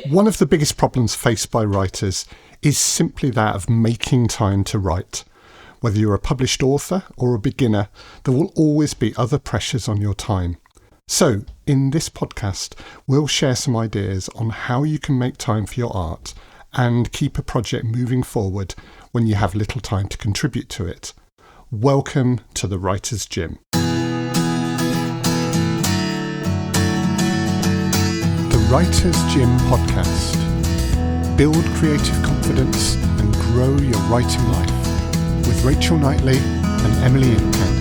One of the biggest problems faced by writers is simply that of making time to write. Whether you're a published author or a beginner, there will always be other pressures on your time. So, in this podcast, we'll share some ideas on how you can make time for your art and keep a project moving forward when you have little time to contribute to it. Welcome to the Writer's Gym. The Writer's Gym podcast. Build creative confidence and grow your writing life with Rachel Knightley and Emily Inkpen.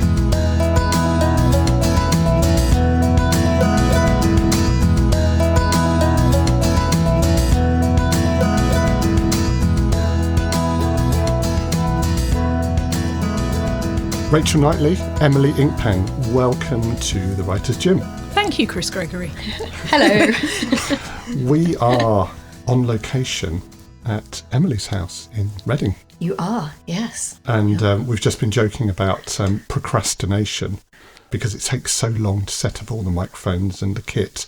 Rachel Knightley, Emily Inkpen, welcome to the Writer's Gym. Thank you, Chris Gregory. Hello. We are on location at Emily's house in Reading. You are, yes. And we've just been joking about procrastination because it takes so long to set up all the microphones and the kit.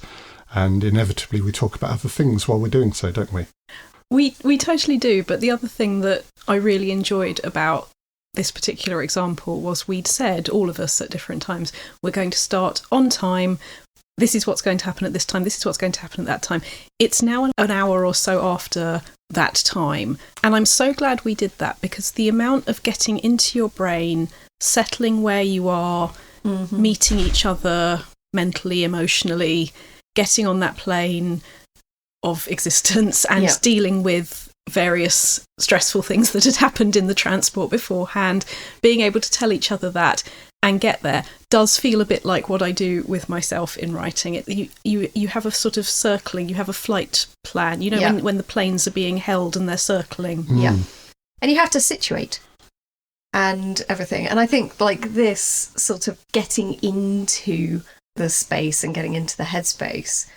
And inevitably we talk about other things while we're doing so, don't we? We totally do. But the other thing that I really enjoyed about this particular example was we'd said, all of us at different times, we're going to start on time. This is what's going to happen at this time. This is what's going to happen at that time. It's now an hour or so after that time. And I'm so glad we did that because the amount of getting into your brain, settling where you are, meeting each other mentally, emotionally, getting on that plane of existence and dealing with various stressful things that had happened in the transport beforehand, being able to tell each other that and get there does feel a bit like what I do with myself in writing. You have a sort of circling, you have a flight plan, you know, when the planes are being held and they're circling. Yeah. And you have to situate and everything. And I think like this sort of getting into the space and getting into the headspace,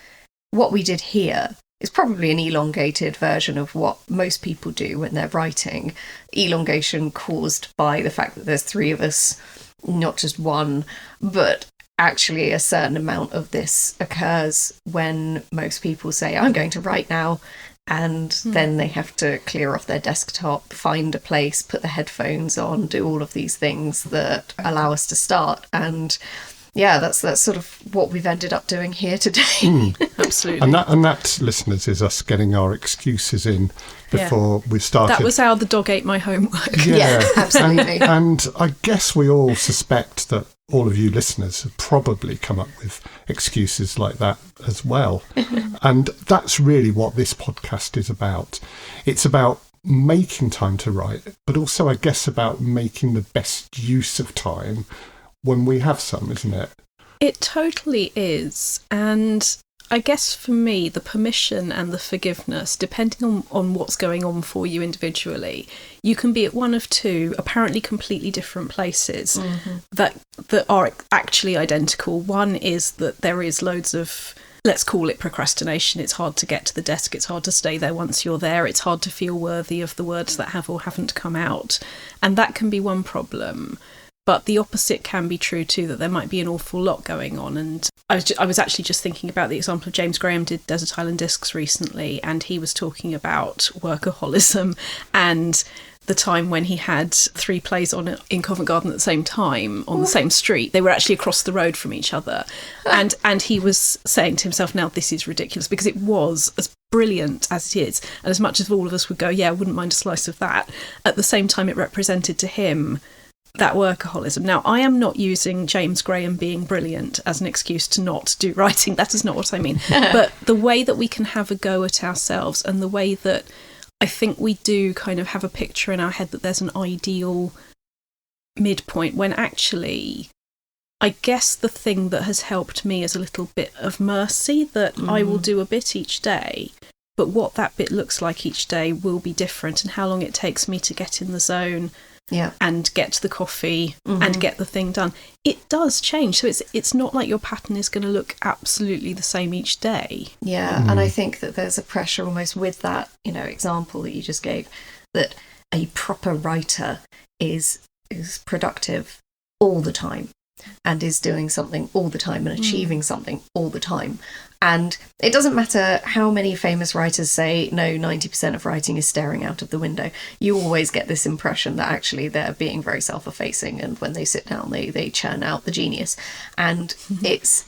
what we did here is probably an elongated version of what most people do when they're writing. Elongation caused by the fact that there's three of us, not just one, but actually a certain amount of this occurs when most people say, I'm going to write now, and then they have to clear off their desktop, find a place, put the headphones on, do all of these things that allow us to start. And yeah, that's sort of what we've ended up doing here today. Absolutely. And that, listeners, is us getting our excuses in before we've started. That was how the dog ate my homework. Yeah, absolutely. And I guess we all suspect that all of you listeners have probably come up with excuses like that as well. And that's really what this podcast is about. It's about making time to write, but also, I guess, about making the best use of time when we have some, isn't it? It totally is. And I guess for me, the permission and the forgiveness, depending on what's going on for you individually, you can be at one of two apparently completely different places that are actually identical. One is that there is loads of, let's call it procrastination. It's hard to get to the desk. It's hard to stay there once you're there. It's hard to feel worthy of the words that have or haven't come out. And that can be one problem. But the opposite can be true too, that there might be an awful lot going on. And I was actually just thinking about the example of James Graham did Desert Island Discs recently, and he was talking about workaholism and the time when he had 3 plays on in Covent Garden at the same time on the same street. They were actually across the road from each other. And he was saying to himself, now this is ridiculous, because it was as brilliant as it is. And as much as all of us would go, yeah, I wouldn't mind a slice of that, at the same time it represented to him that workaholism. Now, I am not using James Graham being brilliant as an excuse to not do writing. That is not what I mean. But the way that we can have a go at ourselves, and the way that I think we do kind of have a picture in our head that there's an ideal midpoint, when actually, I guess the thing that has helped me is a little bit of mercy, that I will do a bit each day, but what that bit looks like each day will be different, and how long it takes me to get in the zone and get the coffee and get the thing done, it does change. So it's not like your pattern is going to look absolutely the same each day. And I think that there's a pressure almost with that, example that you just gave, that a proper writer is productive all the time and is doing something all the time and achieving something all the time. And it doesn't matter how many famous writers say, no, 90% of writing is staring out of the window. You always get this impression that actually they're being very self-effacing, and when they sit down, they churn out the genius. And it's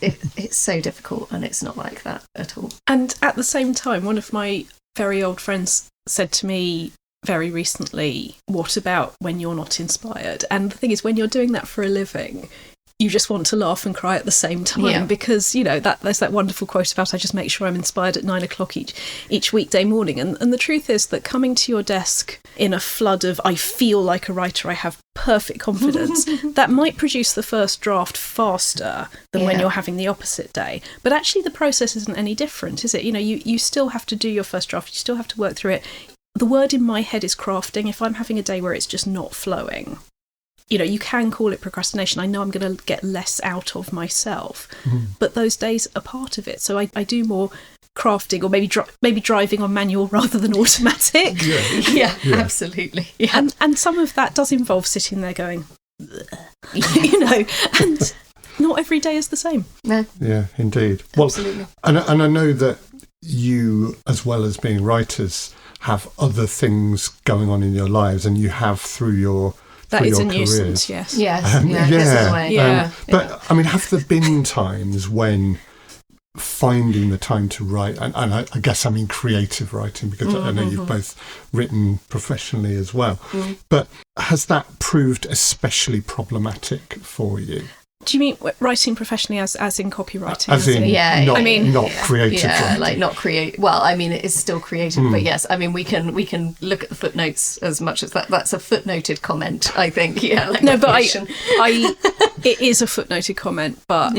so difficult, and it's not like that at all. And at the same time, one of my very old friends said to me very recently, what about when you're not inspired? And the thing is, when you're doing that for a living, you just want to laugh and cry at the same time, because, you know, there's that wonderful quote about, I just make sure I'm inspired at 9 o'clock each weekday morning. And the truth is that coming to your desk in a flood of, I feel like a writer, I have perfect confidence, that might produce the first draft faster than when you're having the opposite day. But actually the process isn't any different, is it? You know, you still have to do your first draft, you still have to work through it. The word in my head is crafting. If I'm having a day where it's just not flowing, you know, you can call it procrastination. I know I'm going to get less out of myself, but those days are part of it. So I do more crafting, or maybe driving on manual rather than automatic. Yeah, absolutely. Yeah. And some of that does involve sitting there going, you know, and not every day is the same. No. Yeah, indeed. Absolutely. Well, and I know that you, as well as being writers, have other things going on in your lives, and you have through your That is a careers. nuisance, yes. Yes, in a way. But I mean, have there been times when finding the time to write, and I guess I mean creative writing, because I know you've both written professionally as well, but has that proved especially problematic for you? Do you mean writing professionally as in copywriting? As in, not creative writing. Like not create. Well, I mean, it is still creative, but yes, I mean, we can look at the footnotes as much as that. That's a footnoted comment, I think. Yeah. Like no, but it is a footnoted comment, but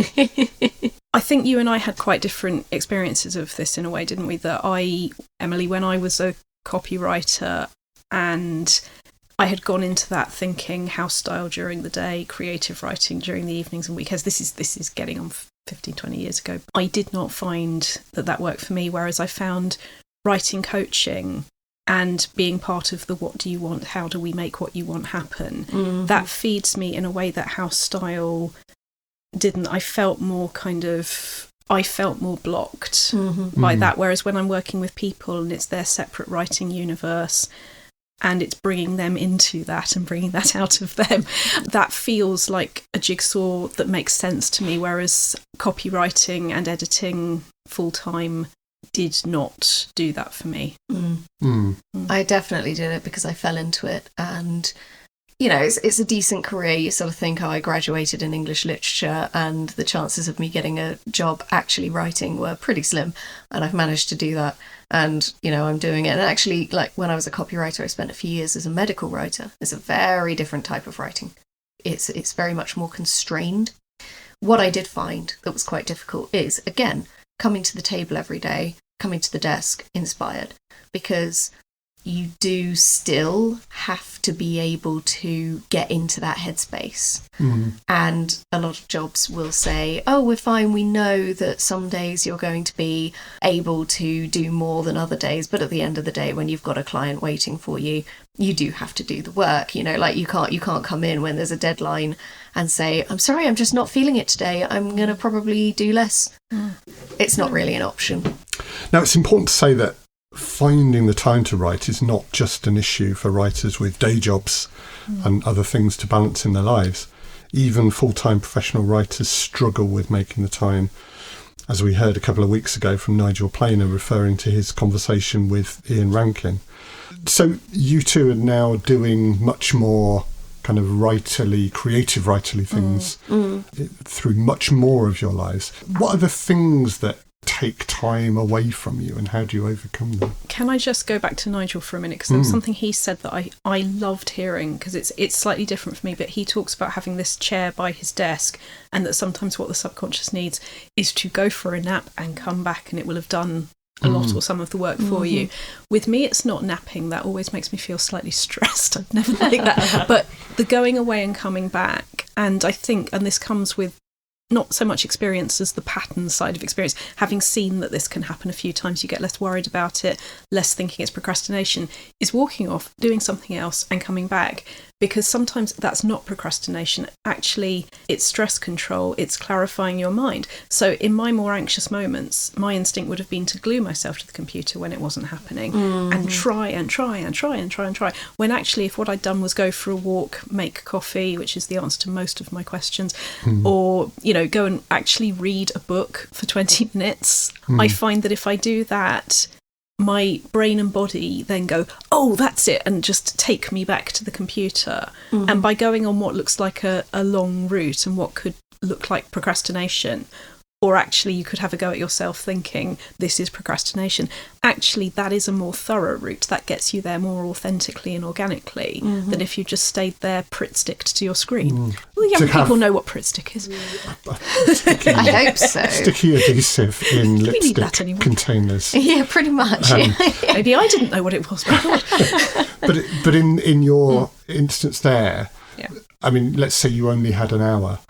I think you and I had quite different experiences of this in a way, didn't we? That Emily, when I was a copywriter and I had gone into that thinking house style during the day, creative writing during the evenings and weekends. This is getting on 15, 20 years ago. I did not find that worked for me, whereas I found writing coaching and being part of the what do you want, how do we make what you want happen, that feeds me in a way that house style didn't. I felt more blocked by that, whereas when I'm working with people and it's their separate writing universe, and it's bringing them into that and bringing that out of them, that feels like a jigsaw that makes sense to me, whereas copywriting and editing full-time did not do that for me. I definitely did it because I fell into it, and you know, it's a decent career. You sort of think, I graduated in English literature and the chances of me getting a job actually writing were pretty slim, and I've managed to do that. And, you know, I'm doing it. And actually, like when I was a copywriter, I spent a few years as a medical writer. It's a very different type of writing. It's very much more constrained. What I did find that was quite difficult is, again, coming to the table every day, coming to the desk inspired, because you do still have to be able to get into that headspace. And a lot of jobs will say, oh, we're fine, we know that some days you're going to be able to do more than other days, but at the end of the day, when you've got a client waiting for you, you do have to do the work. You know, like you can't come in when there's a deadline and say, I'm sorry, I'm just not feeling it today, I'm going to probably do less. It's not really an option. Now, it's important to say that finding the time to write is not just an issue for writers with day jobs and other things to balance in their lives. Even full-time professional writers struggle with making the time, as we heard a couple of weeks ago from Nigel Planer referring to his conversation with Ian Rankin. So you two are now doing much more kind of creative writerly things through much more of your lives. What are the things that take time away from you, and how do you overcome them? Can I just go back to Nigel for a minute, because there was something he said that I loved hearing, because it's slightly different for me, but he talks about having this chair by his desk, and that sometimes what the subconscious needs is to go for a nap and come back and it will have done a lot or some of the work for you. With me, it's not napping. That always makes me feel slightly stressed. I'd never think that. But the going away and coming back, and I think, and this comes with not so much experience as the pattern side of experience. Having seen that this can happen a few times, you get less worried about it, less thinking it's procrastination, is walking off, doing something else and coming back. Because sometimes that's not procrastination. Actually, it's stress control. It's clarifying your mind. So in my more anxious moments, my instinct would have been to glue myself to the computer when it wasn't happening and try. When actually, if what I'd done was go for a walk, make coffee, which is the answer to most of my questions, or, go and actually read a book for 20 minutes, I find that if I do that, my brain and body then go, oh, that's it, and just take me back to the computer. And by going on what looks like a long route and what could look like procrastination, or actually you could have a go at yourself thinking this is procrastination, actually that is a more thorough route that gets you there more authentically and organically than if you just stayed there Pritt-sticked to your screen. Well, young people know what Pritt-stick is. I hope so. Sticky adhesive in lipstick containers. Yeah, pretty much. Maybe I didn't know what it was. But in your instance there, I mean, let's say you only had an hour.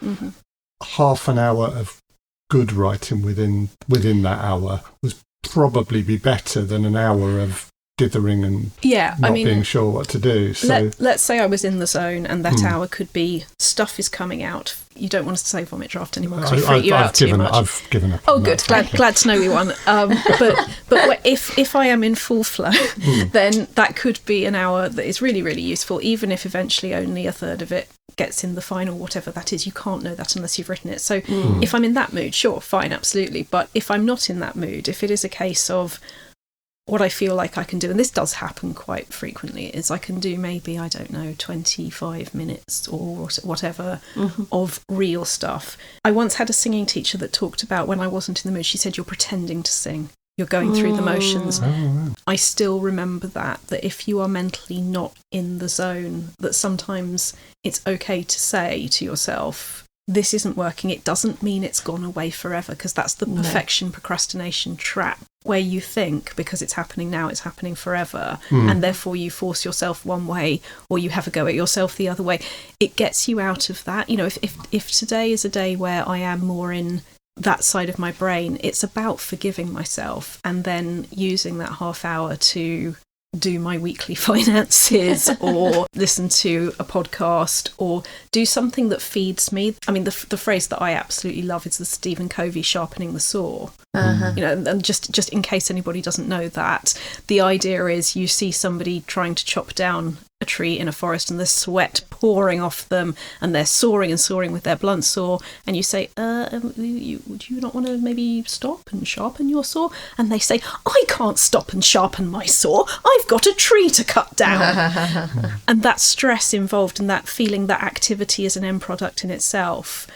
Half an hour of good writing within that hour was probably be better than an hour of dithering and not being sure what to do. So let's say I was in the zone and that hour could be stuff is coming out. You don't want us to say vomit draft anymore because we freak you out too much. I've given up. Oh, good. Glad to know we won. But if I am in full flow, then that could be an hour that is really, really useful, even if eventually only a third of it gets in the final, whatever that is. You can't know that unless you've written it. So if I'm in that mood, sure, fine, absolutely. But if I'm not in that mood, if it is a case of what I feel like I can do, and this does happen quite frequently, is I can do maybe, 25 minutes or whatever of real stuff. I once had a singing teacher that talked about when I wasn't in the mood, she said, you're pretending to sing. You're going through the motions. I still remember that if you are mentally not in the zone, that sometimes it's okay to say to yourself, this isn't working. It doesn't mean it's gone away forever, because that's the perfection procrastination trap, where you think because it's happening now, it's happening forever, and therefore you force yourself one way or you have a go at yourself the other way. It gets you out of that. If today is a day where I am more in that side of my brain, it's about forgiving myself and then using that half hour to do my weekly finances or listen to a podcast or do something that feeds me. I mean, the phrase that I absolutely love is the Stephen Covey sharpening the saw. And just in case anybody doesn't know that, the idea is you see somebody trying to chop down a tree in a forest and there's sweat pouring off them and they're sawing and sawing with their blunt saw, and you say, would you not want to maybe stop and sharpen your saw? And they say, I can't stop and sharpen my saw, I've got a tree to cut down. And that stress involved and that feeling that activity is an end product in itself,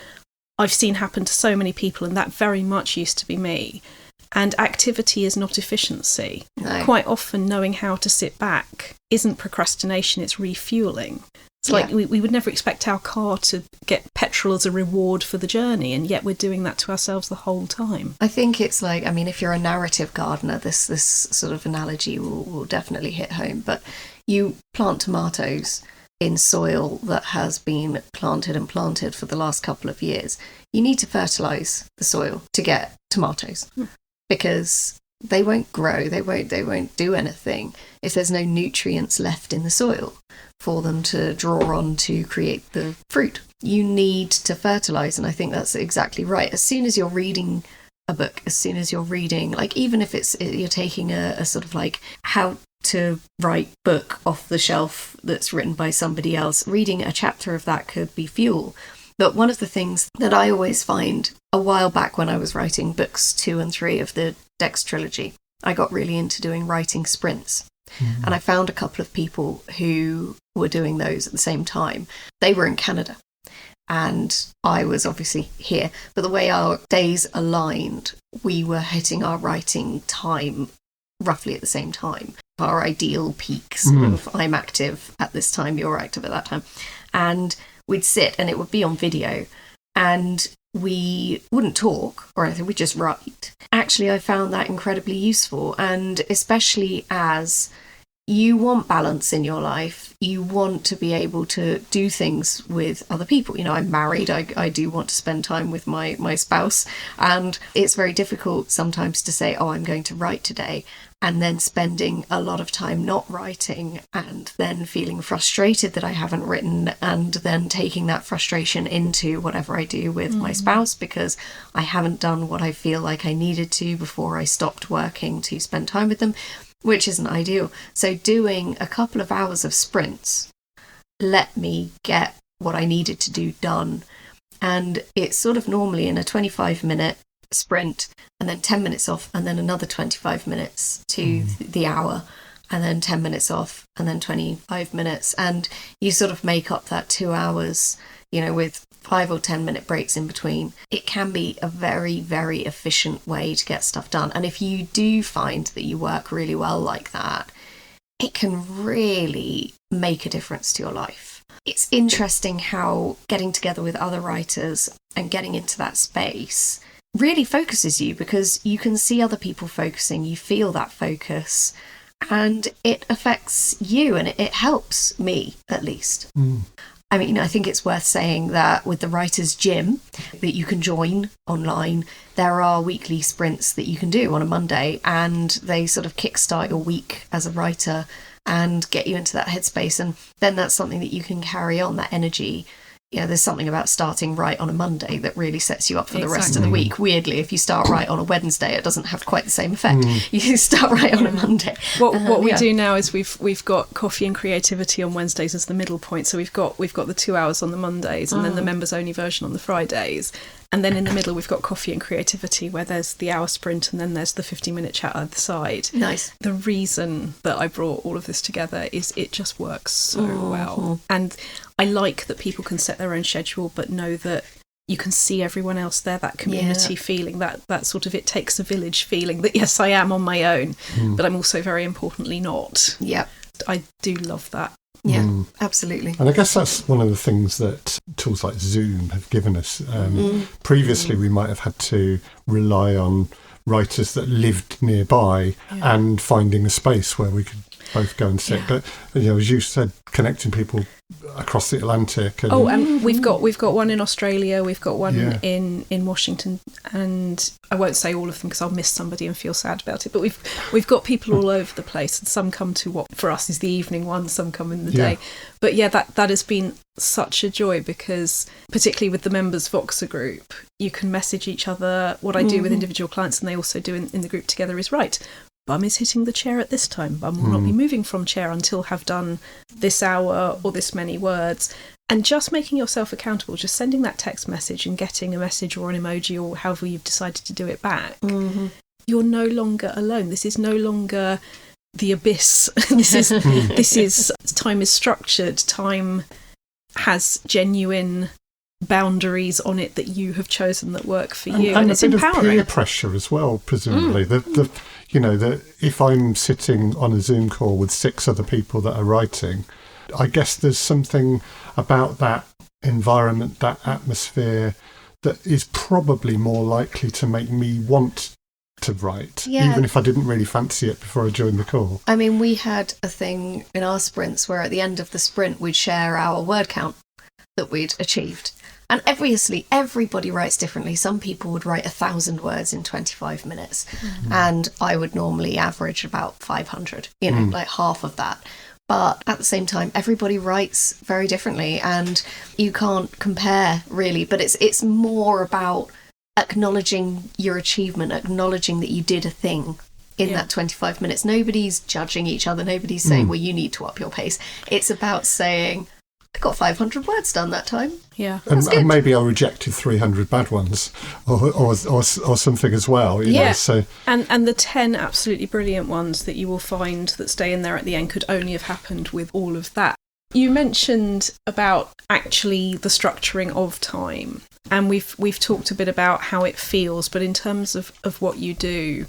I've seen happen to so many people, and that very much used to be me. And activity is not efficiency. No. Quite often knowing how to sit back isn't procrastination, it's refueling. It's like we would never expect our car to get petrol as a reward for the journey, and yet we're doing that to ourselves the whole time. I think it's like, I mean, if you're a narrative gardener, this sort of analogy will definitely hit home. But you plant tomatoes in soil that has been planted for the last couple of years. You need to fertilise the soil to get tomatoes. Because they won't grow, they won't do anything if there's no nutrients left in the soil for them to draw on to create the fruit. You need to fertilise, and I think that's exactly right. As soon as you're reading a book, as soon as you're reading, like even if you're taking a sort of like how to write book off the shelf that's written by somebody else, reading a chapter of that could be fuel. But one of the things that I always find, a while back when I was writing books 2 and 3 of the Dex trilogy, I got really into doing writing sprints. And I found a couple of people who were doing those at the same time. They were in Canada and I was obviously here. But the way our days aligned, we were hitting our writing time roughly at the same time. Our ideal peaks of I'm active at this time, you're active at that time. And we'd sit and it would be on video and we wouldn't talk or anything, we'd just write. Actually, I found that incredibly useful, and especially as you want balance in your life. You want to be able to do things with other people. You know, I'm married. I do want to spend time with my spouse. And it's very difficult sometimes to say, oh, I'm going to write today, and then spending a lot of time not writing, and then feeling frustrated that I haven't written, and then taking that frustration into whatever I do with my spouse because I haven't done what I feel like I needed to before I stopped working to spend time with them, which isn't ideal. So doing a couple of hours of sprints let me get what I needed to do done. And it's sort of normally in a 25-minute sprint, and then 10 minutes off, and then another 25 minutes to the hour, and then 10 minutes off, and then 25 minutes. And you sort of make up that 2 hours, you know, with 5 or 10 minute breaks in between. It can be a very, very efficient way to get stuff done. And if you do find that you work really well like that, it can really make a difference to your life. It's interesting how getting together with other writers and getting into that space really focuses you, because you can see other people focusing, you feel that focus, and it affects you, and it helps me at least. I mean, I think it's worth saying that with the Writers' Gym that you can join online, there are weekly sprints that you can do on a Monday, and they sort of kickstart your week as a writer and get you into that headspace. And then that's something that you can carry on, that energy. You know, there's something about starting right on a Monday that really sets you up for the rest of the week. Weirdly, if you start right on a Wednesday, it doesn't have quite the same effect. You start right on a Monday. What we do now is we've got coffee and creativity on Wednesdays as the middle point. So we've got the 2 hours on the Mondays, and then the members only version on the Fridays. And then in the middle, we've got coffee and creativity, where there's the hour sprint and then there's the 50-minute chat at the side. Nice. The reason that I brought all of this together is it just works so well. And I like that people can set their own schedule, but know that you can see everyone else there, that community feeling, that sort of it takes a village feeling, that yes, I am on my own, but I'm also very importantly not. Yeah. I do love that. Yeah, absolutely. And I guess that's one of the things that tools like Zoom have given us. Previously, we might have had to rely on writers that lived nearby and finding a space where we could both go and sit. But, you know, as you said, connecting people across the Atlantic. And and we've got one in Australia, we've got one in Washington, and I won't say all of them because I'll miss somebody and feel sad about it, but we've got people all over the place, and some come to what for us is the evening one, some come in the day. But that has been such a joy, because particularly with the members Voxer group, you can message each other. What I do with individual clients, and they also do in the group together, is Bum is hitting the chair at this time. Bum will not be moving from chair until have done this hour or this many words. And just making yourself accountable, just sending that text message and getting a message or an emoji or however you've decided to do it back. You're no longer alone. This is no longer the abyss. This is time is structured. Time has genuine boundaries on it that you have chosen that work for you, and it's a bit empowering. Of peer pressure as well, presumably. The if I'm sitting on a Zoom call with 6 other people that are writing, I guess there's something about that environment, that atmosphere, that is probably more likely to make me want to write, even if I didn't really fancy it before I joined the call. I mean, we had a thing in our sprints where at the end of the sprint we'd share our word count that we'd achieved. And obviously everybody writes differently. Some people would write 1,000 words in 25 minutes, and I would normally average about 500, like half of that. But at the same time, everybody writes very differently, and you can't compare really. But it's more about acknowledging your achievement, acknowledging that you did a thing in that 25 minutes. Nobody's judging each other. Nobody's saying, well, you need to up your pace. It's about saying, I got 500 words done that time. Yeah, and maybe I rejected 300 bad ones, or something as well. You know, so and the 10 absolutely brilliant ones that you will find that stay in there at the end could only have happened with all of that. You mentioned about actually the structuring of time, and we've talked a bit about how it feels, but in terms of what you do,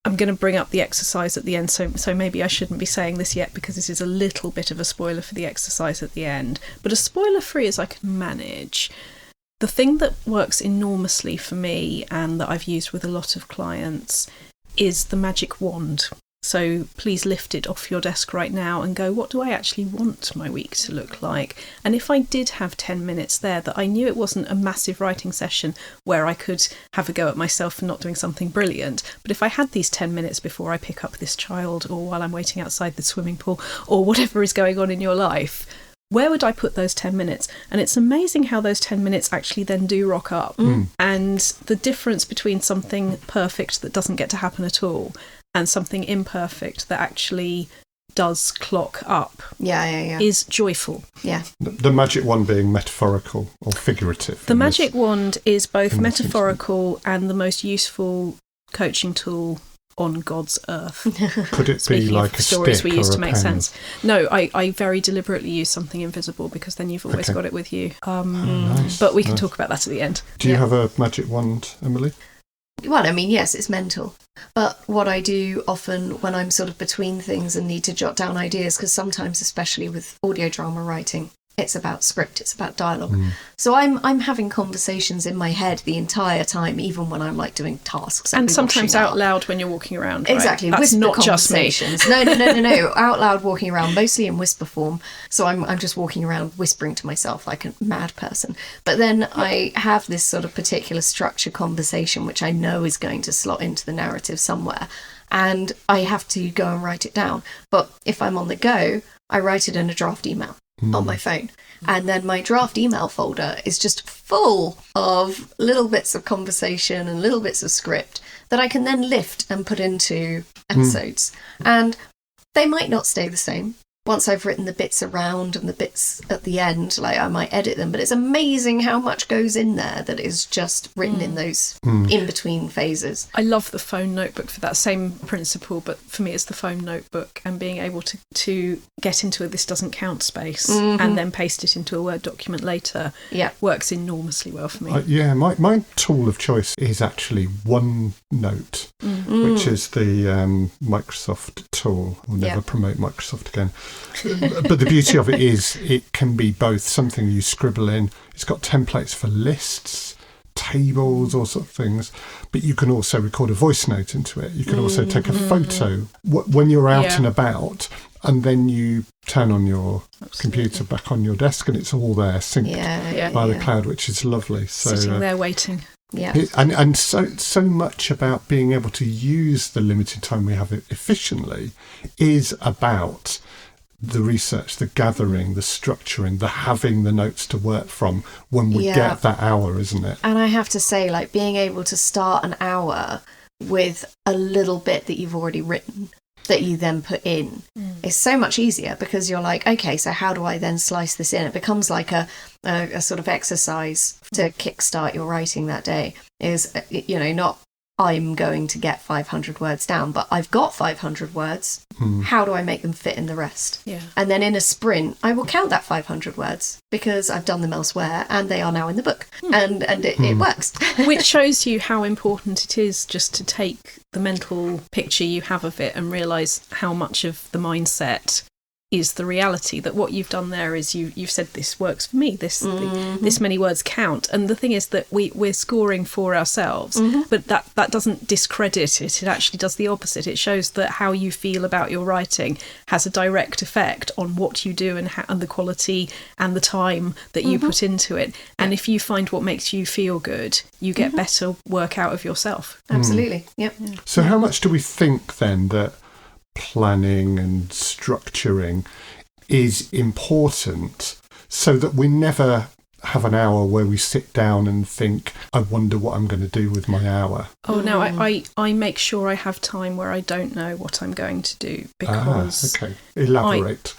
I'm going to bring up the exercise at the end, so maybe I shouldn't be saying this yet because this is a little bit of a spoiler for the exercise at the end, but as spoiler-free as I can manage. The thing that works enormously for me and that I've used with a lot of clients is the magic wand. So please lift it off your desk right now and go, what do I actually want my week to look like? And if I did have 10 minutes there, that I knew it wasn't a massive writing session where I could have a go at myself for not doing something brilliant, but if I had these 10 minutes before I pick up this child, or while I'm waiting outside the swimming pool, or whatever is going on in your life, where would I put those 10 minutes? And it's amazing how those 10 minutes actually then do rock up. And the difference between something perfect that doesn't get to happen at all and something imperfect that actually does clock up is joyful. Yeah. The magic wand being metaphorical or figurative. The magic wand is both metaphorical and the most useful coaching tool on God's earth. Could it be like a stories stick we use or to a make pen? sense? No, I very deliberately use something invisible because then you've always got it with you. Nice, but we can talk about that at the end. Do you have a magic wand, Emily? Well, I mean, yes, it's mental. But what I do often when I'm sort of between things and need to jot down ideas, because sometimes, especially with audio drama writing, it's about script, it's about dialogue. So I'm having conversations in my head the entire time, even when I'm like doing tasks. And sometimes out loud when you're walking around. Right? Exactly. That's whisper not just me. conversations. No. Out loud walking around, mostly in whisper form. So I'm just walking around whispering to myself like a mad person. But then I have this sort of particular structure conversation, which I know is going to slot into the narrative somewhere. And I have to go and write it down. But if I'm on the go, I write it in a draft email on my phone. And then my draft email folder is just full of little bits of conversation and little bits of script that I can then lift and put into episodes. And they might not stay the same. Once I've written the bits around and the bits at the end, like I might edit them, but it's amazing how much goes in there that is just written in those in-between phases. I love the phone notebook for that same principle, but for me it's the phone notebook and being able to get into a this doesn't count space and then paste it into a Word document later works enormously well for me. My tool of choice is actually OneNote, which is the Microsoft tool. We'll never promote Microsoft again. But the beauty of it is it can be both something you scribble in. It's got templates for lists, tables, all sorts of things. But you can also record a voice note into it. You can also take a photo when you're out and about, and then you turn on your computer back on your desk and it's all there synced by the cloud, which is lovely. So, sitting there waiting. Yeah. And so much about being able to use the limited time we have efficiently is about the research, the gathering, the structuring, the having the notes to work from when we get that hour, isn't it? And I have to say, like, being able to start an hour with a little bit that you've already written that you then put in is so much easier, because you're like, okay, so how do I then slice this in? It becomes like a sort of exercise to kickstart your writing that day. Is, not I'm going to get 500 words down, but I've got 500 words. How do I make them fit in the rest? Yeah. And then in a sprint, I will count that 500 words because I've done them elsewhere and they are now in the book. And it works. Which shows you how important it is just to take the mental picture you have of it and realise how much of the mindset is the reality, that what you've done there is you've said this works for me, this many words count. And the thing is that we're scoring for ourselves, but that doesn't discredit it. It actually does the opposite. It shows that how you feel about your writing has a direct effect on what you do and the quality and the time that you put into it. And if you find what makes you feel good, you get better work out of yourself. Absolutely. Yep. So how much do we think then that planning and structuring is important, so that we never have an hour where we sit down and think, I wonder what I'm going to do with my hour? Oh no, I make sure I have time where I don't know what I'm going to do, because elaborate.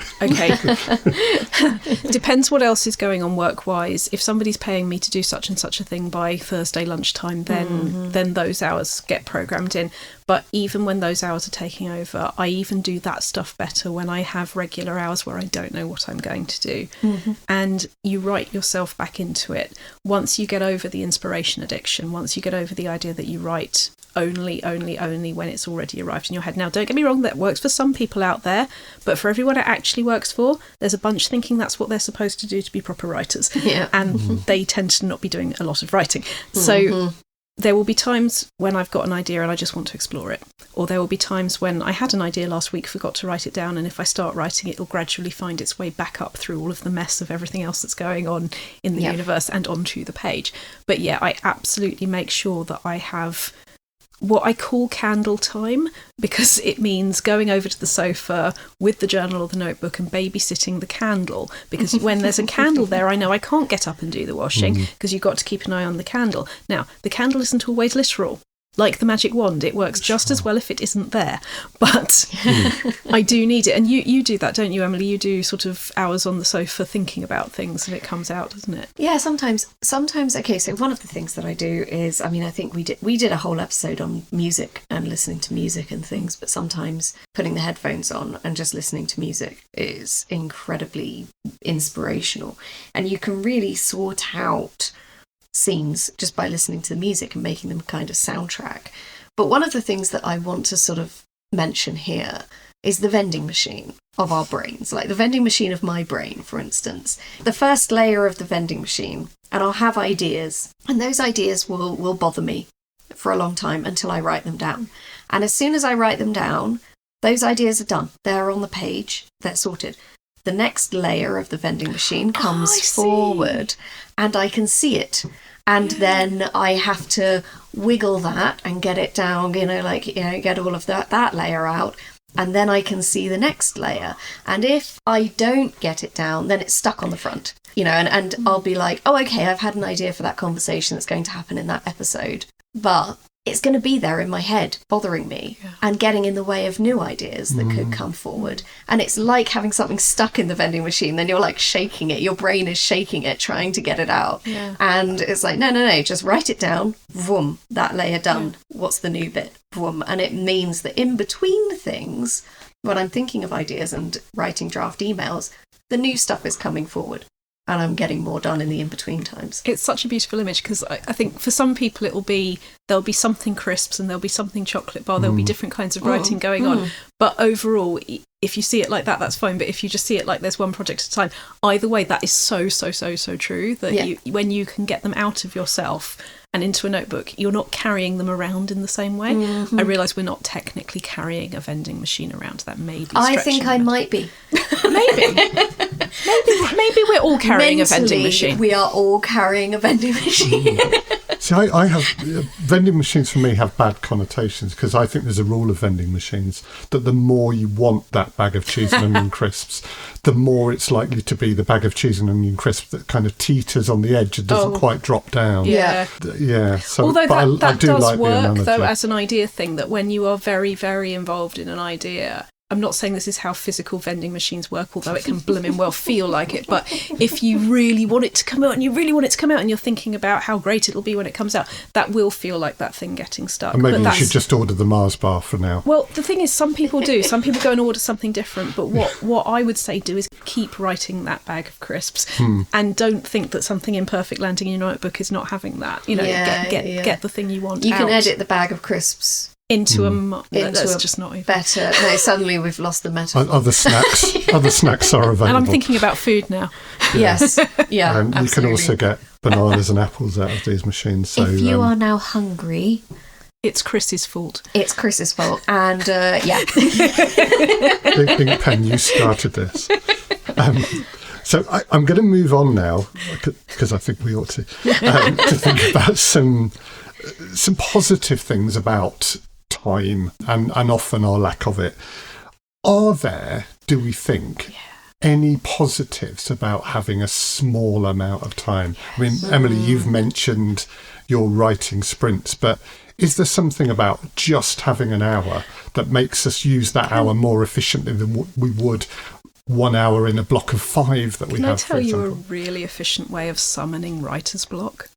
Depends what else is going on work-wise. If somebody's paying me to do such and such a thing by Thursday lunchtime, then those hours get programmed in. But even when those hours are taking over, I even do that stuff better when I have regular hours where I don't know what I'm going to do. And you write yourself back into it. Once you get over the inspiration addiction, once you get over the idea that you write only when it's already arrived in your head. Now, don't get me wrong, that works for some people out there, but for everyone it actually works for, there's a bunch thinking that's what they're supposed to do to be proper writers. And they tend to not be doing a lot of writing. So there will be times when I've got an idea and I just want to explore it. Or there will be times when I had an idea last week, forgot to write it down, and if I start writing it, it'll gradually find its way back up through all of the mess of everything else that's going on in the universe and onto the page. But yeah, I absolutely make sure that I have what I call candle time, because it means going over to the sofa with the journal or the notebook and babysitting the candle, because when there's a candle there, I know I can't get up and do the washing because you've got to keep an eye on the candle. Now, the candle isn't always literal. Like the magic wand, it works just as well if it isn't there. But I do need it. And you do that, don't you, Emily? You do sort of hours on the sofa thinking about things and it comes out, doesn't it? Yeah, sometimes. Okay, so one of the things that I do is, I mean, I think we did a whole episode on music and listening to music and things, but sometimes putting the headphones on and just listening to music is incredibly inspirational. And you can really sort out scenes just by listening to the music and making them kind of soundtrack. But one of the things that I want to sort of mention here is the vending machine of our brains, like the vending machine of my brain, for instance. The first layer of the vending machine, and I'll have ideas, and those ideas will bother me for a long time until I write them down. And as soon as I write them down, those ideas are done. They're on the page, they're sorted. The next layer of the vending machine comes forward and I can see it. And then I have to wiggle that and get it down, get all of that layer out. And then I can see the next layer. And if I don't get it down, then it's stuck on the front, and I'll be like, oh, okay, I've had an idea for that conversation that's going to happen in that episode. But it's going to be there in my head, bothering me and getting in the way of new ideas that could come forward. And it's like having something stuck in the vending machine, then you're like shaking it. Your brain is shaking it, trying to get it out. Yeah. And it's like, no, just write it down. Vroom, that layer done. Yeah. What's the new bit? Vroom. And it means that in between things, when I'm thinking of ideas and writing draft emails, the new stuff is coming forward. And I'm getting more done in the in-between times. It's such a beautiful image, because I think for some people there'll be something crisps and there'll be something chocolate bar, there'll be different kinds of writing going on. But overall, if you see it like that, that's fine. But if you just see it like there's one project at a time, either way, that is so true, that when you can get them out of yourself and into a notebook, you're not carrying them around in the same way. I realise we're not technically carrying a vending machine around. That may be I think I might be. Maybe we're all carrying a vending machine. We are all carrying a vending machine. See, I have vending machines for me have bad connotations, because I think there's a rule of vending machines that the more you want that bag of cheese and onion crisps, the more it's likely to be the bag of cheese and onion crisp that kind of teeters on the edge and doesn't quite drop down. Yeah. So, although that do does like work, though, as an idea thing, that when you are very, very involved in an idea, I'm not saying this is how physical vending machines work, although it can blooming well feel like it. But if you really want it to come out and you're thinking about how great it'll be when it comes out, that will feel like that thing getting stuck. And maybe we should just order the Mars bar for now. Well, the thing is, some people do. Some people go and order something different. But what I would say do is keep writing that bag of crisps and don't think that something imperfect landing in your notebook is not having that. Get the thing you want You out. can edit the bag of crisps into that's just not even better. No, suddenly we've lost the metaphor. Other snacks are available. And I'm thinking about food now. Yes, yeah. And you can also get bananas and apples out of these machines. So if you are now hungry, it's Chris's fault. It's Chris's fault, and Inkpen, you started this. So I'm going to move on now, because I think we ought to think about some positive things about time and often our lack of it. Are there, do we think, any positives about having a small amount of time? I mean, Emily, you've mentioned your writing sprints, but is there something about just having an hour that makes us use that hour more efficiently than we would 1 hour in a block of 5 that we have, for example? Can I tell you a really efficient way of summoning writer's block?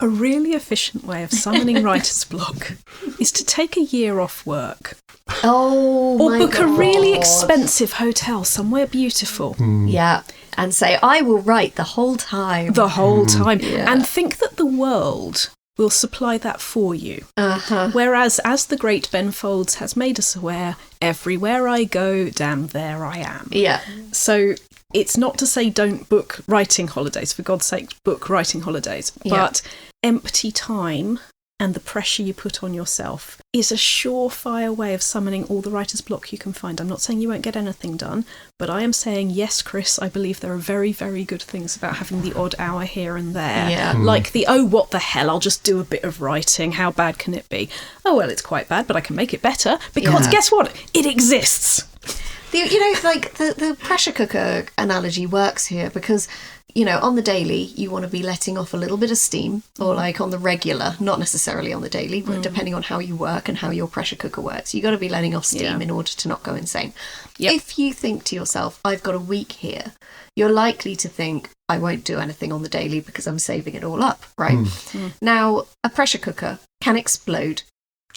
A really efficient way of summoning writer's block is to take a year off work. Or book a really expensive hotel somewhere beautiful. Yeah, and say, I will write the whole time. And think that the world will supply that for you. Whereas, as the great Ben Folds has made us aware, everywhere I go, damn, there I am. Yeah. So it's not to say don't book writing holidays, for God's sake, book writing holidays, but empty time and the pressure you put on yourself is a surefire way of summoning all the writer's block you can find. I'm not saying you won't get anything done, but I am saying, yes, Chris, I believe there are very, very good things about having the odd hour here and there. Yeah. Like the, oh, what the hell, I'll just do a bit of writing. How bad can it be? Oh, well, it's quite bad, but I can make it better because guess what? It exists. The pressure cooker analogy works here because, on the daily, you want to be letting off a little bit of steam, or like on the regular, not necessarily on the daily, but depending on how you work and how your pressure cooker works, you got to be letting off steam in order to not go insane. Yep. If you think to yourself, I've got a week here, you're likely to think, I won't do anything on the daily because I'm saving it all up, right? Now, a pressure cooker can explode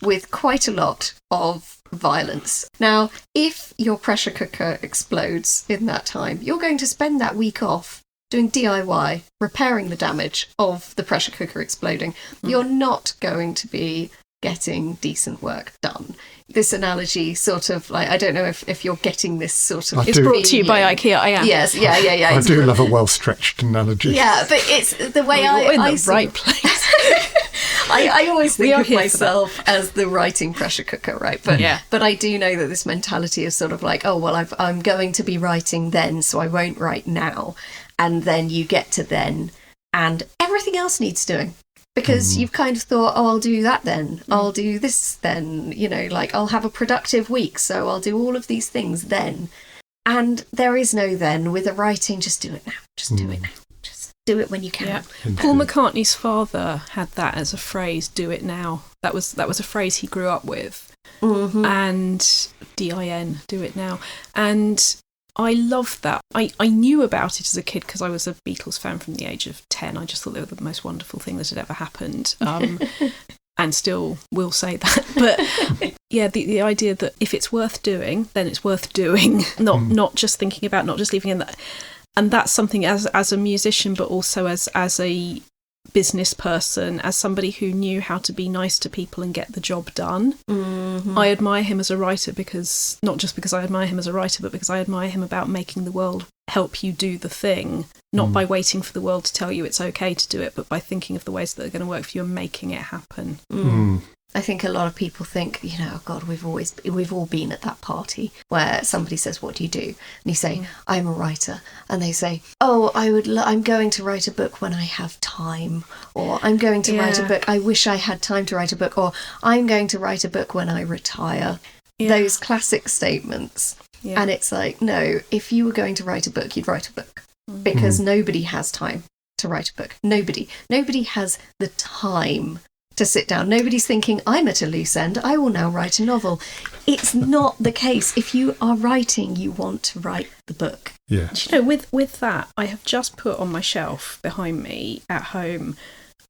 with quite a lot of violence. Now, if your pressure cooker explodes in that time, you're going to spend that week off doing DIY, repairing the damage of the pressure cooker exploding. You're not going to be getting decent work done. This analogy sort of like, I don't know if you're getting this sort of... It's brought to you by IKEA, I am. Yes, yeah. I do love a well-stretched analogy. Yeah, but it's the way You're in the right place. I always think of myself as the writing pressure cooker, right? But I do know that this mentality is sort of like, oh, well, I'm going to be writing then, so I won't write now. And then you get to then, and everything else needs doing. Because you've kind of thought, oh, I'll do that then. I'll do this then. I'll have a productive week, so I'll do all of these things then. And there is no then. With a writing, just do it now. Just do it now. Just do it when you can. Yeah. Paul McCartney's father had that as a phrase, do it now. That was a phrase he grew up with. And DIN, do it now. And I loved that. I knew about it as a kid because I was a Beatles fan from the age of 10. I just thought they were the most wonderful thing that had ever happened. And still will say that. But yeah, the idea that if it's worth doing, then it's worth doing. Not just thinking about, not just leaving in that. And that's something as a musician, but also as a business person, as somebody who knew how to be nice to people and get the job done. I admire him as a writer because, not just because I admire him as a writer, but because I admire him about making the world help you do the thing, not by waiting for the world to tell you it's okay to do it, but by thinking of the ways that are going to work for you and making it happen. I think a lot of people think, oh God, we've all been at that party where somebody says, what do you do? And you say, I'm a writer. And they say, oh, I'm going to write a book when I have time. Or I'm going to write a book. I wish I had time to write a book. Or I'm going to write a book when I retire. Those classic statements. Yeah. And it's like, no, if you were going to write a book, you'd write a book. Because nobody has time to write a book. Nobody has the time to sit down. Nobody's thinking, I'm at a loose end, I will now write a novel. It's not the case. If you are writing, you want to write the book. Yeah. With that, I have just put on my shelf behind me at home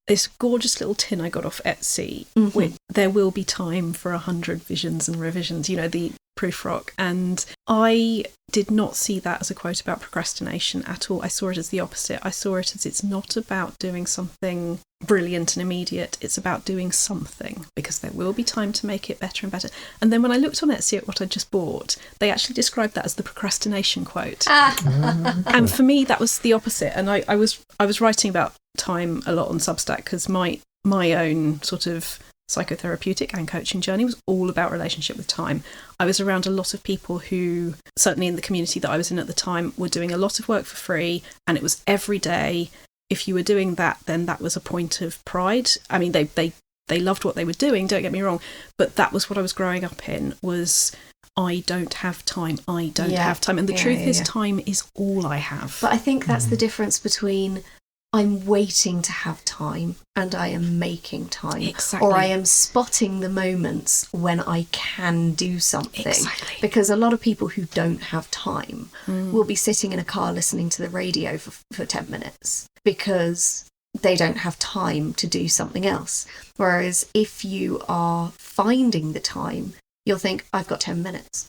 this gorgeous little tin I got off Etsy with there will be time for 100 visions and revisions, the proofrock. And I did not see that as a quote about procrastination at all. I saw it as the opposite. I saw it as it's not about doing something brilliant and immediate. It's about doing something because there will be time to make it better and better. And then when I looked on Etsy at what I just bought, they actually described that as the procrastination quote. And for me, that was the opposite. And I was writing about time a lot on Substack because my own sort of psychotherapeutic and coaching journey was all about relationship with time. I was around a lot of people who, certainly in the community that I was in at the time, were doing a lot of work for free, and it was every day. If you were doing that, then that was a point of pride. I mean, they loved what they were doing, don't get me wrong, but that was what I was growing up in, was I don't have time. I don't have time. And the truth is time is all I have. But I think that's the difference between I'm waiting to have time and I am making time. Exactly. Or I am spotting the moments when I can do something. Exactly. Because a lot of people who don't have time will be sitting in a car listening to the radio for 10 minutes because they don't have time to do something else. Whereas if you are finding the time, you'll think, I've got 10 minutes.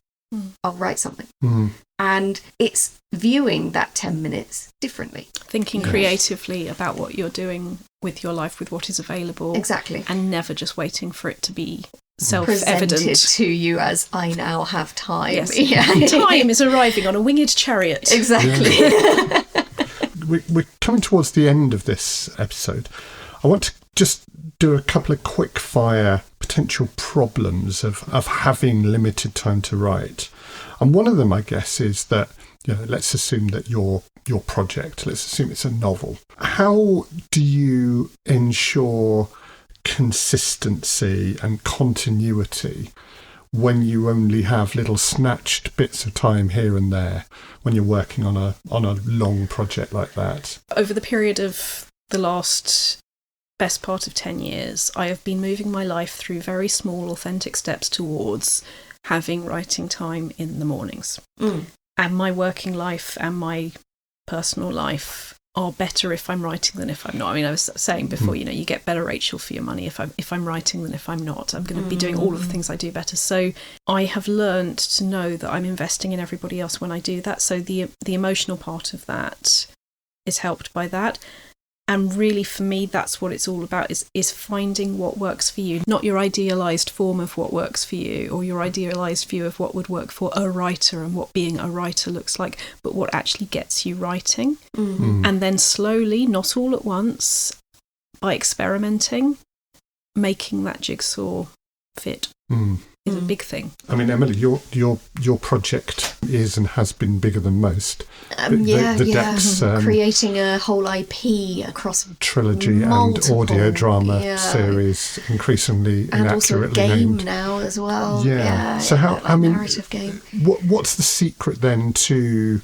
I'll write something. And it's viewing that 10 minutes differently. Thinking creatively about what you're doing with your life, with what is available. Exactly. And never just waiting for it to be self-evident. Presented to you as, I now have time. Yes. Yeah. Time is arriving on a winged chariot. Exactly. We're coming towards the end of this episode. I want to just do a couple of quick fire potential problems of having limited time to write. And one of them, I guess, is that, let's assume that your project, let's assume it's a novel. How do you ensure consistency and continuity when you only have little snatched bits of time here and there when you're working on a long project like that? Over the period of the last best part of 10 years, I have been moving my life through very small, authentic steps towards having writing time in the mornings. And my working life and my personal life are better if I'm writing than if I'm not. I mean, I was saying before, you get better Rachel for your money if I'm writing than if I'm not. I'm going to be doing all of the things I do better. So I have learned to know that I'm investing in everybody else when I do that. So the emotional part of that is helped by that. And really, for me, that's what it's all about, is finding what works for you, not your idealised form of what works for you or your idealised view of what would work for a writer and what being a writer looks like, but what actually gets you writing. And then slowly, not all at once, by experimenting, making that jigsaw fit is a big thing. I mean, Emily, your project is and has been bigger than most. The depths, creating a whole IP across trilogy multiple, and audio drama series, increasingly and inaccurately also a game named now as well. So how? I mean, narrative game. What's the secret then to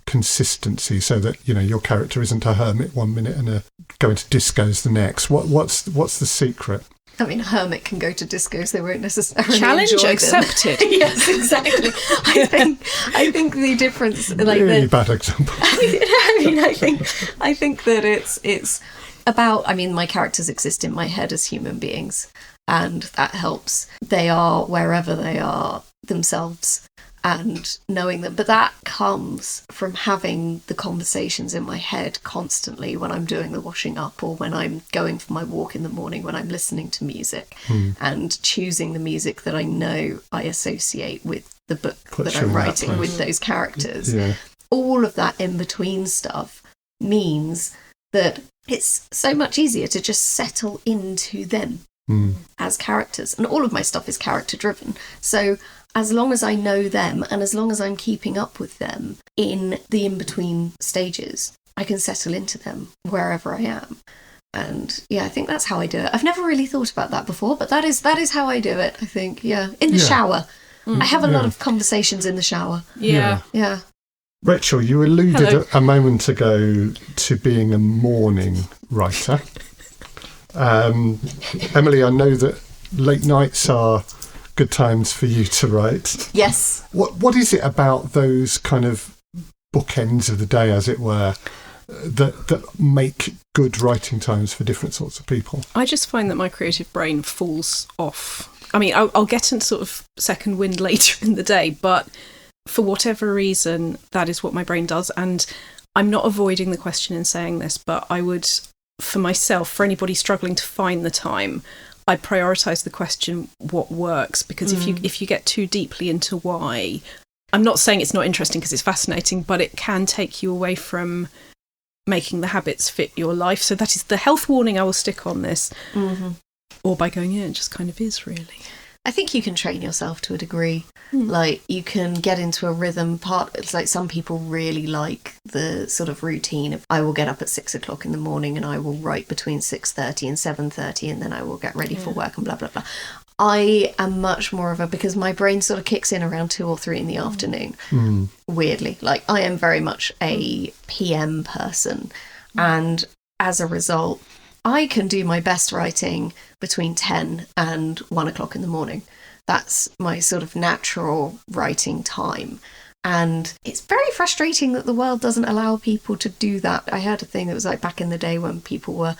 consistency, so that your character isn't a hermit one minute and going to discos the next? What's the secret? I mean, a hermit can go to discos; they won't necessarily challenge enjoy accepted. Yes, exactly. I think the difference, really bad example. I think that it's about. I mean, my characters exist in my head as human beings, and that helps. They are wherever they are themselves, and knowing them. But that comes from having the conversations in my head constantly when I'm doing the washing up or when I'm going for my walk in the morning, when I'm listening to music and choosing the music that I know I associate with the book that I'm writing with those characters. All of that in-between stuff means that it's so much easier to just settle into them as characters. And all of my stuff is character driven. So as long as I know them and as long as I'm keeping up with them in the in-between stages, I can settle into them wherever I am. And I think that's how I do it. I've never really thought about that before, but that is how I do it, I think. In the shower. I have a lot of conversations in the shower. Yeah. Rachel, you alluded a moment ago to being a morning writer. Emily, I know that late nights are good times for you to write. Yes. What is it about those kind of bookends of the day, as it were, that make good writing times for different sorts of people? I just find that my creative brain falls off. I mean, I'll get into sort of second wind later in the day, but for whatever reason, that is what my brain does. And I'm not avoiding the question in saying this, but I would, for myself, for anybody struggling to find the time, I prioritise the question, what works? Because if you get too deeply into why, I'm not saying it's not interesting because it's fascinating, but it can take you away from making the habits fit your life. So that is the health warning I will stick on this. Or by going, it just kind of is, really. I think you can train yourself to a degree. Like, you can get into a rhythm. It's like some people really like the sort of routine of, I will get up at 6 o'clock in the morning and I will write between 6:30 and 7:30 and then I will get ready for work and blah, blah, blah. I am much more of because my brain sort of kicks in around 2 or 3 in the afternoon, weirdly. Like, I am very much a PM person. And as a result, I can do my best writing between 10 and 1 o'clock in the morning. That's my sort of natural writing time. And it's very frustrating that the world doesn't allow people to do that. I heard a thing that was like back in the day when people were,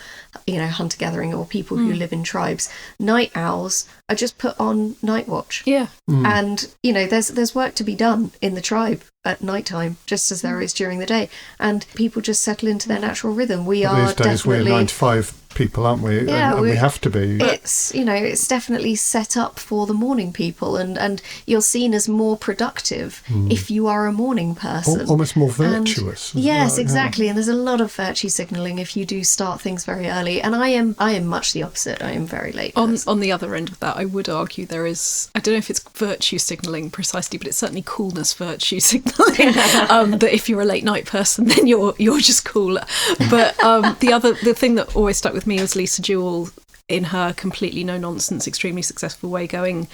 hunter-gathering, or people who live in tribes. Night owls are just put on night watch. Yeah. And, there's work to be done in the tribe at night time, just as there is during the day. And people just settle into their natural rhythm. These days we're 9 to 5 people, aren't we? Yeah, and we have to be. It's, it's definitely set up for the morning people, and you're seen as more productive if you are a morning person. Almost more virtuous. Yes, exactly. And there's a lot of virtue signalling if you do start things very early. And I am much the opposite. I am very late. On the other end of that, I would argue there is, I don't know if it's virtue signalling precisely, but it's certainly coolness virtue signalling. That if you're a late night person, then you're just cooler. But the thing that always stuck with me was Lisa Jewell in her completely no nonsense, extremely successful way going,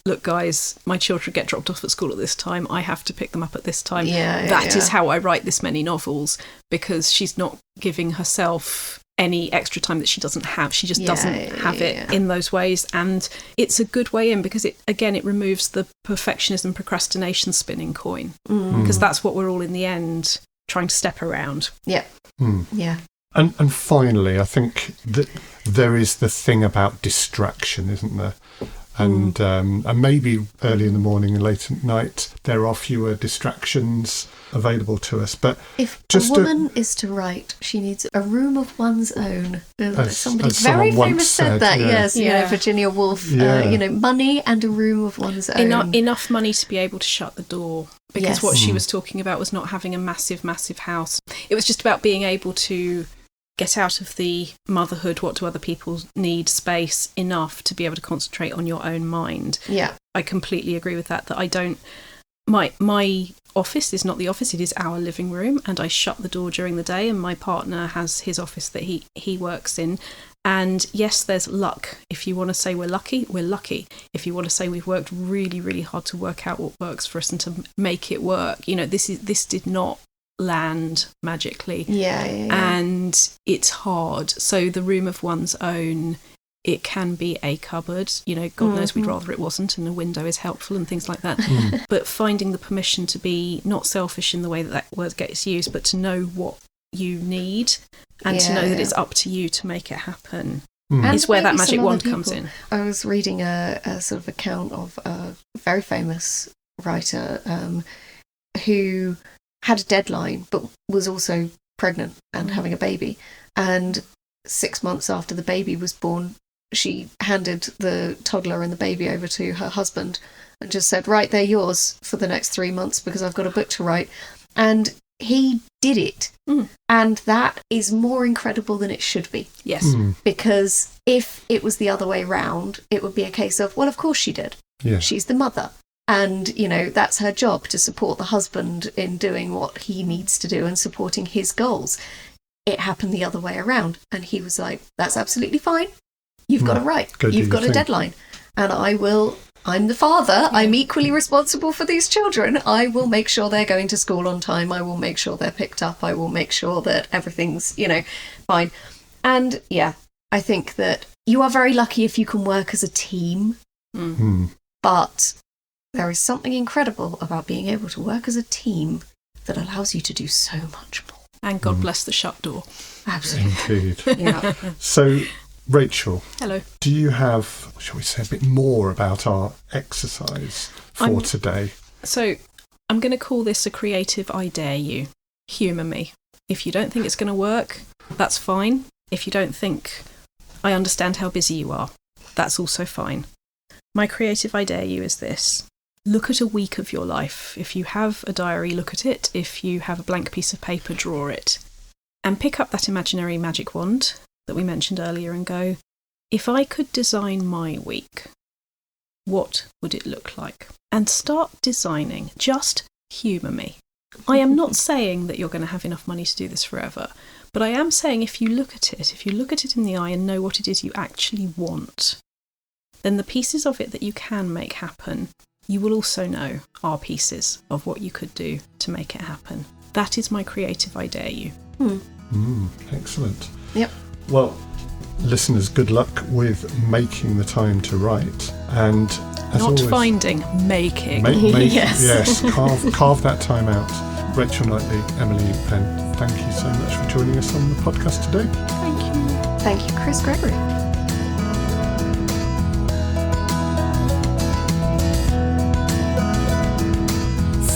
look guys, my children get dropped off at school at this time, I have to pick them up at this time. That is how I write this many novels, because she's not giving herself any extra time that she doesn't have. She just doesn't have it in those ways, and it's a good way in because it removes the perfectionism procrastination spinning coin, because that's what we're all in the end trying to step around. And finally, I think that there is the thing about distraction, isn't there? And maybe early in the morning and late at night, there are fewer distractions available to us. But if a woman is to write, she needs a room of one's own. Somebody very famous said that. Yes, Virginia Woolf. Money and a room of one's own. Enough money to be able to shut the door. Because what she was talking about was not having a massive, massive house. It was just about being able to get out of the motherhood, what do other people need space enough to be able to concentrate on your own mind. Yeah. I completely agree with that I don't, my office is not the office, it is our living room, and I shut the door during the day, and my partner has his office that he works in. And yes, there's luck. If you want to say we're lucky, we're lucky. If you want to say we've worked really, really hard to work out what works for us and to make it work, this did not land magically. And it's hard. So the room of one's own, it can be a cupboard, God knows we'd rather it wasn't, and a window is helpful and things like that. But finding the permission to be not selfish in the way that word gets used, but to know what you need and to know that it's up to you to make it happen is where that magic wand comes in. I was reading a sort of account of a very famous writer who had a deadline but was also pregnant and having a baby, and 6 months after the baby was born, she handed the toddler and the baby over to her husband and just said, right, they're yours for the next 3 months because I've got a book to write. And he did it. And that is more incredible than it should be. Yes. Because if it was the other way round, it would be a case of, well, of course she did. Yeah. She's the mother. And, that's her job to support the husband in doing what he needs to do and supporting his goals. It happened the other way around. And he was like, that's absolutely fine. You've got to write. You've got a deadline. And I'm the father. I'm equally responsible for these children. I will make sure they're going to school on time. I will make sure they're picked up. I will make sure that everything's, fine. And I think that you are very lucky if you can work as a team. But there is something incredible about being able to work as a team that allows you to do so much more. And God bless the shut door. Absolutely. Indeed. So, Rachel. Hello. Do you have, shall we say, a bit more about our exercise for today? So, I'm going to call this a creative I dare you. Humour me. If you don't think it's going to work, that's fine. If you don't think I understand how busy you are, that's also fine. My creative I dare you is this. Look at a week of your life. If you have a diary, look at it. If you have a blank piece of paper, draw it. And pick up that imaginary magic wand that we mentioned earlier and go, if I could design my week, what would it look like? And start designing. Just humour me. I am not saying that you're going to have enough money to do this forever, but I am saying if you look at it in the eye and know what it is you actually want, then the pieces of it that you can make happen, you will also know are pieces of what you could do to make it happen. That is my creative I dare you. Excellent. Yep. Well, listeners, good luck with making the time to write. And as not always, finding, making. Yes, carve that time out. Rachel Knightley, Emily Inkpen, thank you so much for joining us on the podcast today. Thank you. Thank you, Chris Gregory.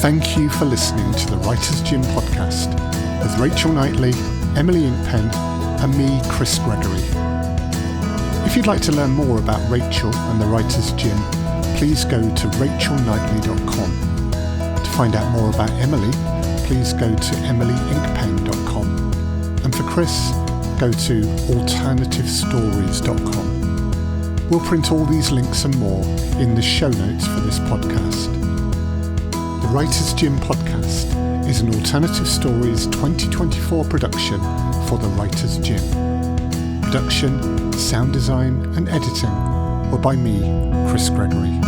Thank you for listening to the Writer's Gym podcast with Rachel Knightley, Emily Inkpen, and me, Chris Gregory. If you'd like to learn more about Rachel and the Writers' Gym, please go to rachelknightley.com. To find out more about Emily, please go to emilyinkpen.com. And for Chris, go to alternativestories.com. We'll print all these links and more in the show notes for this podcast. The Writers' Gym podcast is an Alternative Stories 2024 production for the Writers' Gym. Production, sound design and editing were by me, Chris Gregory.